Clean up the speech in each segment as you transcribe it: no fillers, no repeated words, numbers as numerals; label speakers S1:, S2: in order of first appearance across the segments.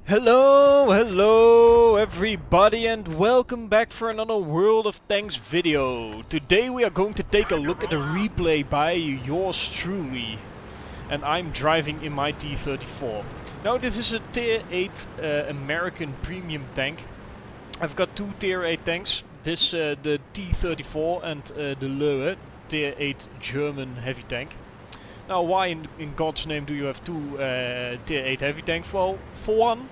S1: Hello everybody, and welcome back for another World of Tanks video. Today we are going to take a look at a replay by yours truly. And I'm driving in my T-34. Now this is a Tier 8 American premium tank. I've got two Tier 8 tanks. This the T-34 and the Löwe, Tier 8 German heavy tank. Now why in God's name do you have two Tier 8 heavy tanks? Well, for one,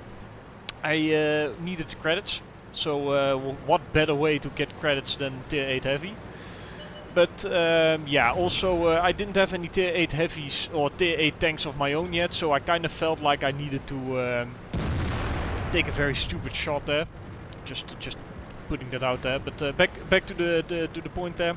S1: I needed the credits, so what better way to get credits than Tier 8 heavy? But yeah, also I didn't have any Tier 8 heavies or Tier 8 tanks of my own yet, so I kind of felt like I needed to take a very stupid shot there. Just putting that out there. But back to the point there.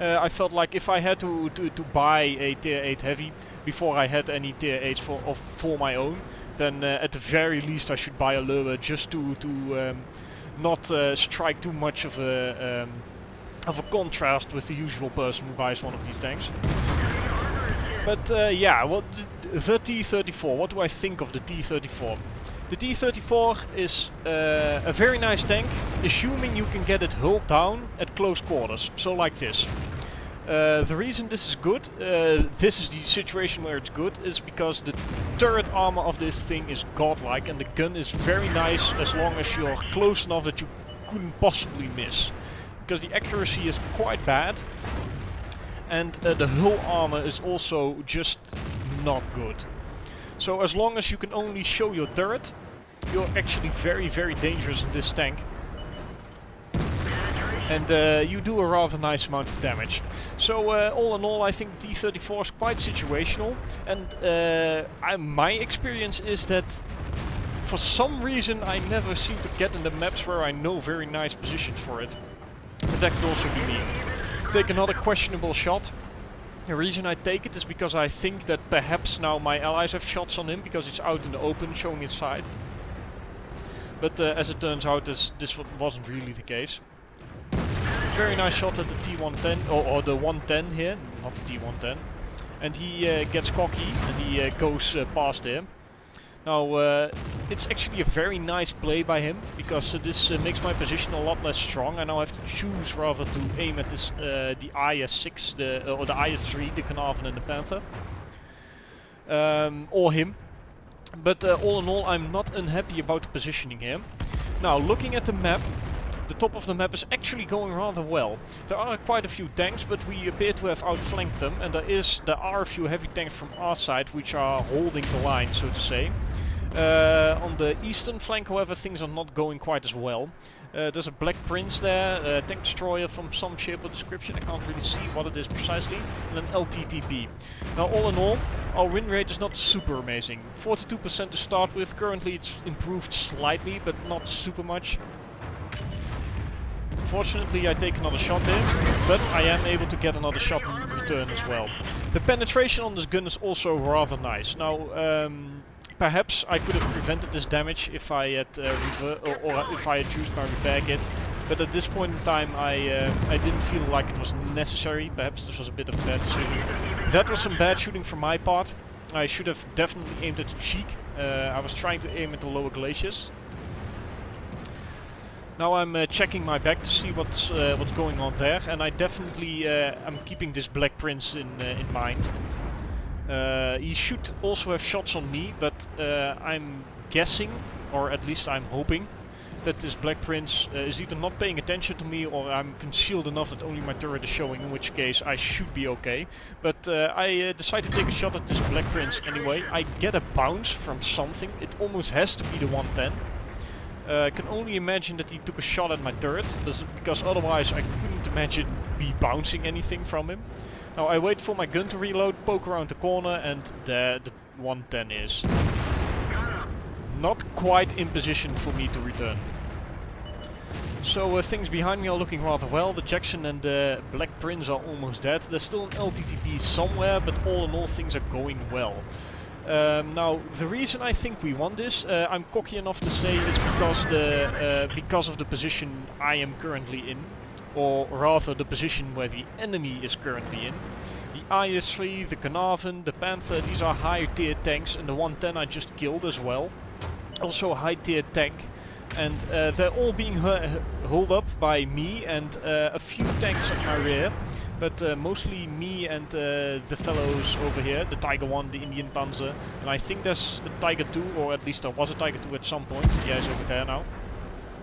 S1: I felt like if I had to buy a Tier 8 heavy before I had any Tier 8s for my own, then at the very least I should buy a Löwe just to not strike too much of a contrast with the usual person who buys one of these tanks. But yeah, well, the T-34, what do I think of the T-34? The T-34 is a very nice tank, assuming you can get it hulled down at close quarters, so like this. The reason this is good, this is the situation where it's good, is because the turret armor of this thing is godlike and the gun is very nice as long as you're close enough that you couldn't possibly miss. Because the accuracy is quite bad, and the hull armor is also just not good. So as long as you can only show your turret, you're actually very dangerous in this tank. And you do a rather nice amount of damage. So all in all, I think T-34 is quite situational, and my experience is that for some reason I never seem to get in the maps where I know very nice positions for it. But that could also be me. Take another questionable shot. The reason I take it is because I think that perhaps now my allies have shots on him because it's out in the open showing his side. But as it turns out, this wasn't really the case. Very nice shot at the T110, or the 110 here, not the T110. And he gets cocky and he goes past him. Now it's actually a very nice play by him, because this makes my position a lot less strong. I now have to choose rather to aim at this the IS-6 or the IS-3, the Carnarvon and the Panther. Or him. But all in all, I'm not unhappy about the positioning here. Now looking at the map, the top of the map is actually going rather well. There are quite a few tanks, but we appear to have outflanked them, and there are a few heavy tanks from our side which are holding the line, so to say. On the eastern flank, however, things are not going quite as well. There's a Black Prince there, a tank destroyer from some shape or description, I can't really see what it is precisely, and an LTTB. Now all in all, our win rate is not super amazing. 42% to start with, currently it's improved slightly, but not super much. Fortunately I take another shot in, but I am able to get another shot in return as well. The penetration on this gun is also rather nice. Now perhaps I could have prevented this damage if I had if I had used my repair kit, but at this point in time I didn't feel like it was necessary. Perhaps this was a bit of a bad decision. That was some bad shooting from my part. I should have definitely aimed at the cheek. I was trying to aim at the lower glaciers. Now I'm checking my back to see what's going on there, and I definitely am keeping this Black Prince in mind. He should also have shots on me, but I'm guessing, or at least I'm hoping, that this Black Prince is either not paying attention to me or I'm concealed enough that only my turret is showing, in which case I should be okay. But I decide to take a shot at this Black Prince anyway. I get a bounce from something. It almost has to be the 110. I can only imagine that he took a shot at my turret, because otherwise I couldn't imagine me bouncing anything from him. Now I wait for my gun to reload, poke around the corner, and the 110 is not quite in position for me to return. So things behind me are looking rather well. The Jackson and the Black Prince are almost dead. There's still an LTTB somewhere, but all in all things are going well. Now the reason I think we won this, I'm cocky enough to say, is because of the position I am currently in, or rather the position where the enemy is currently in. The IS-3, the Carnarvon, the Panther, these are higher tier tanks, and the 110 I just killed as well. also a high tier tank, and they're all being held up by me and a few tanks on my rear, but mostly me and the fellows over here, the Tiger 1, the Indian Panzer, and I think there's a Tiger 2, or at least there was a Tiger 2 at some point. Yeah, he's over there now.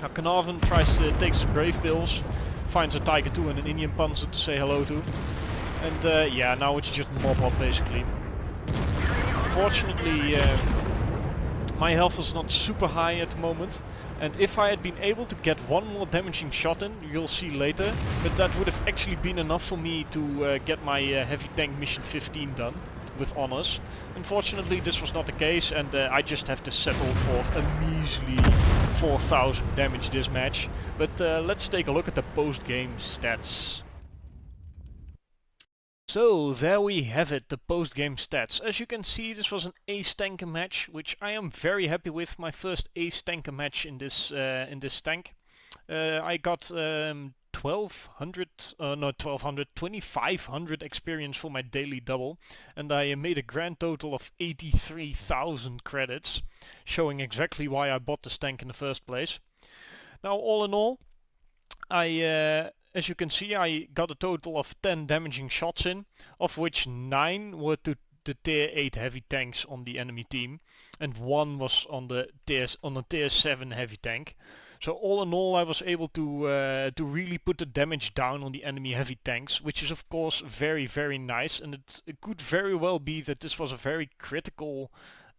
S1: Now Carnarvon takes his brave pills, finds a Tiger 2 and an Indian Panzer to say hello to, and yeah, now it's just mob up basically. Unfortunately, my health is not super high at the moment, and if I had been able to get one more damaging shot in, you'll see later, but that would have actually been enough for me to get my heavy tank mission 15 done with honors. Unfortunately this was not the case, and I just have to settle for a measly 4000 damage this match. But let's take a look at the post-game stats. So there we have it, the post-game stats. As you can see, this was an ace tanker match, which I am very happy with. My first ace tanker match in this tank. I got 2500 experience for my daily double, and I made a grand total of 83,000 credits, showing exactly why I bought this tank in the first place. Now, all in all, as you can see, I got a total of 10 damaging shots in, of which 9 were to the tier 8 heavy tanks on the enemy team, and 1 was on the tier 7 heavy tank. So all in all, I was able to really put the damage down on the enemy heavy tanks, which is of course very, very nice, and it could very well be that this was a very critical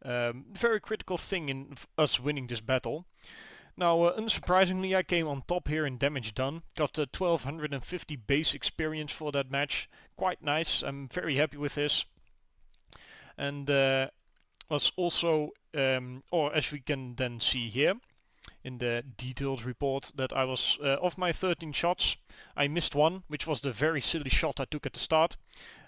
S1: thing in us winning this battle. Now, unsurprisingly, I came on top here in damage done. Got 1250 base experience for that match. Quite nice. I'm very happy with this. And was also, or as we can then see here in the detailed report, that I was, of my 13 shots, I missed one, which was the very silly shot I took at the start.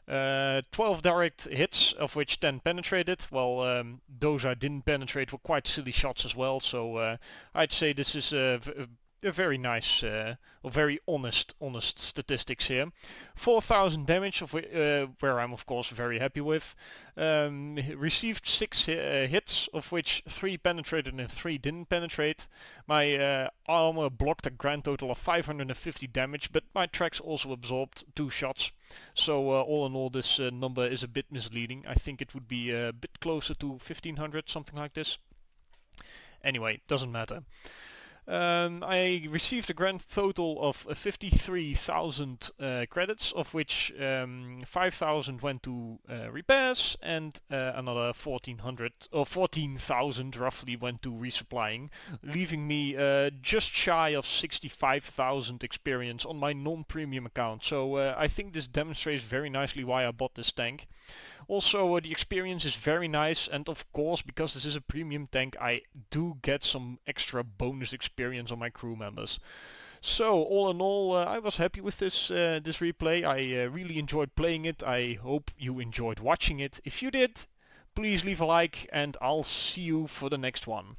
S1: 12 direct hits, of which 10 penetrated. Well, those I didn't penetrate were quite silly shots as well, so I'd say this is a very nice, or very honest statistics here. 4000 damage, of where I'm of course very happy with. Received 6 hits, of which 3 penetrated and 3 didn't penetrate. My armor blocked a grand total of 550 damage, but my tracks also absorbed 2 shots. So all in all, this number is a bit misleading. I think it would be a bit closer to 1500, something like this. Anyway, doesn't matter. I received a grand total of 53,000 credits, of which 5,000 went to repairs, and another 1,400 or 14,000 roughly went to resupplying, leaving me just shy of 65,000 experience on my non-premium account. So I think this demonstrates very nicely why I bought this tank. Also, the experience is very nice, and of course, because this is a premium tank, I do get some extra bonus experience on my crew members. So, all in all, I was happy with this replay. I really enjoyed playing it. I hope you enjoyed watching it. If you did, please leave a like, and I'll see you for the next one.